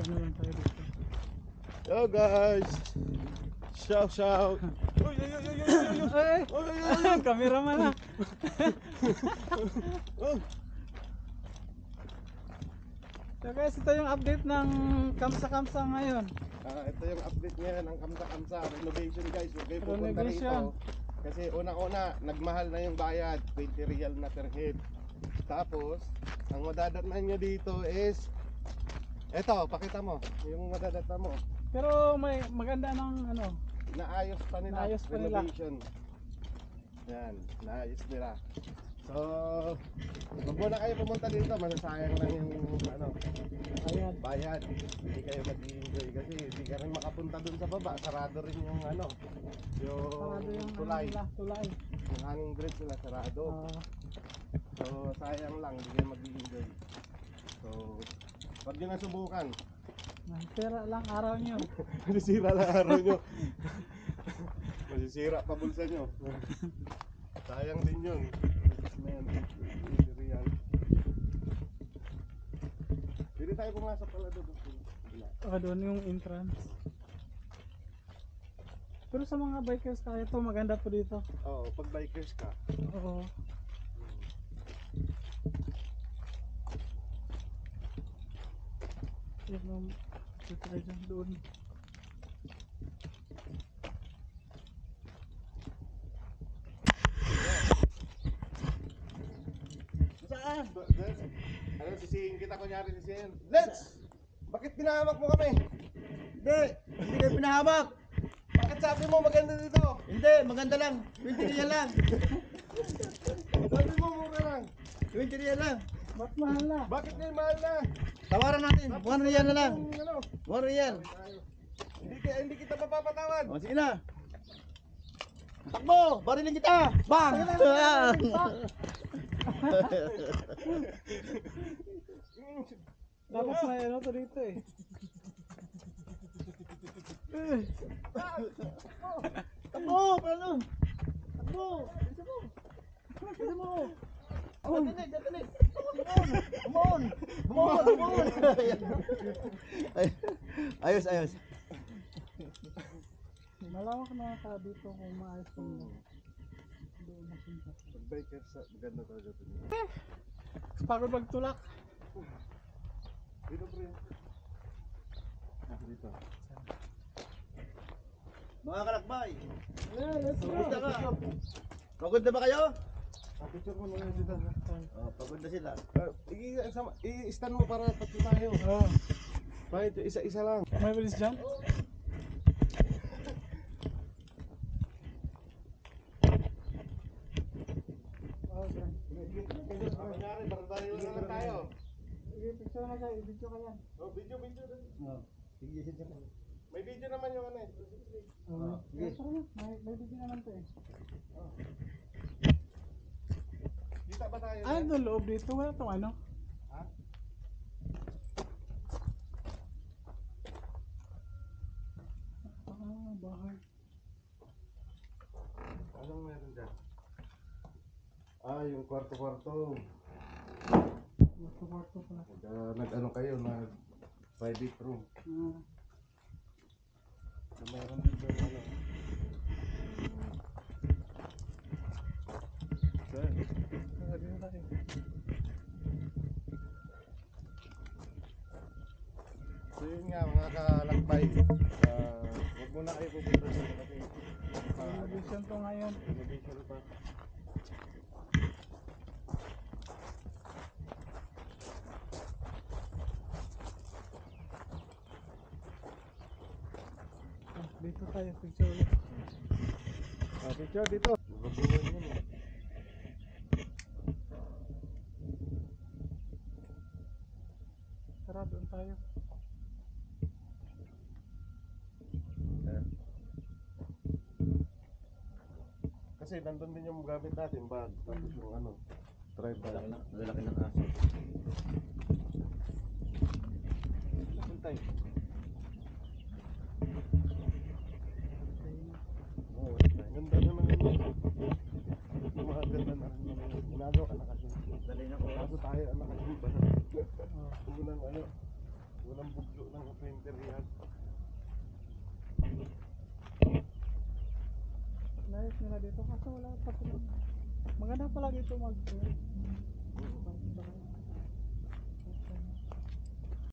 na lang tayo dito. Yo guys! Shout! Uy! Ay, cameraman na. So guys, ito yung update ng Kamsa-Kamsa ngayon. Ito yung update ngayon ng Kamsa-Kamsa renovation guys. Huwag kayo pupunta Renovation. rito. Kasi una-una, nagmahal na yung bayad. 20 real na per head. Tapos, ang madadatnan nyo dito is eto, pakita mo. Yung madadatnan mo. Pero may maganda ng ano. Naayos pa nila. Naayos pa nila. Renovation. Yan, naayos nila. So, huwag muna kayo pumunta dito. Masasayang lang yung ano, Ayan. bayad. Hindi kayo mag-i-enjoy kasi hindi ka rin makapunta dun sa baba. Sarado rin yung ano, Sarado yung tulay. tulay. Yung hanging bridge nila sarado. So, sayang lang, hindi kayo mag-i-enjoy. So, huwag nyo na subukan. Masisira lang araw nyo. Masisira lang araw nyo. Masisira pa bulsa nyo. Sayang din yun. Pwede tayo pumasok pala doon. Doon yung entrance. Pero sa mga bikers tayo to, maganda to dito. Oo, pag bikers ka. Oo. Yan yung dito tayo dyan doon. Saan? Ano, sisihin kita kunyari sisihin. Let's! Bakit pinahamak mo kami? Hindi kayo pinahamak. Bakit sabi mo maganda dito? Hindi, maganda lang. 20 real lang. Sabi mo mura lang. 20 real lang. Ba't mahal na? Bakit ngayon mahal na? Tawaran natin. 1 real na lang. Ano? 1 real. Hindi kita mapapatawad. O, sige na. Takbo! Barilin kita! Bang! Tapos may ano to dito eh. Takbo! Paano? Takbo! Bisa mo! Bisa mo! Datinig! Come on! Ayos. Malawak na ka dito kung maayos kung doon mapunta. Pag bikers, maganda talaga ito. Pagod magtulak. Dito pre. Dito. Mga kalakbay! Let's go! Kumusta ka? Pagod na ba kayo? Picture mo muna dito. Oh, pagod na sila. I-stand mo para pati tayo. Oh, Bakit isa-isa lang. may bilis dyan? Okay. Kunyari, barbario na tayo. Sige, picture na kayo. Video ka yan. Oh, video. Oh, sige, sige. May video naman yung ano eh. Sige. May video naman to eh. Kita ba tayo? Ah, doon loob dito. Wala itong ano? Ha? Bahay. Anong meron dyan? Yung kwarto-kwarto. Kwarto pala. Nag-ano kayo, nag-private room. Mayroon din ba ano? Dito tayo. So yun nga mga kalakbay, huwag muna kayo pupunta sa kasi Renovation to ngayon. renovation pa. Dito tayo, picture ulit. Picture dito. Mabubuhan yun eh. Tara, doon tayo. Kasi nandun din yung gamit natin, bag, tapos yung ano, tripod. Lalaki ng aso. Puntay. Ganda naman yun. Mga ganda na rin naman. Ginagawa ka na kasi. Dali na ko. Kaso tayo ang nakasimba. Unang ano, unang bugyo ng material. Layos nila dito kaso wala pa sila. Maganda pala dito mag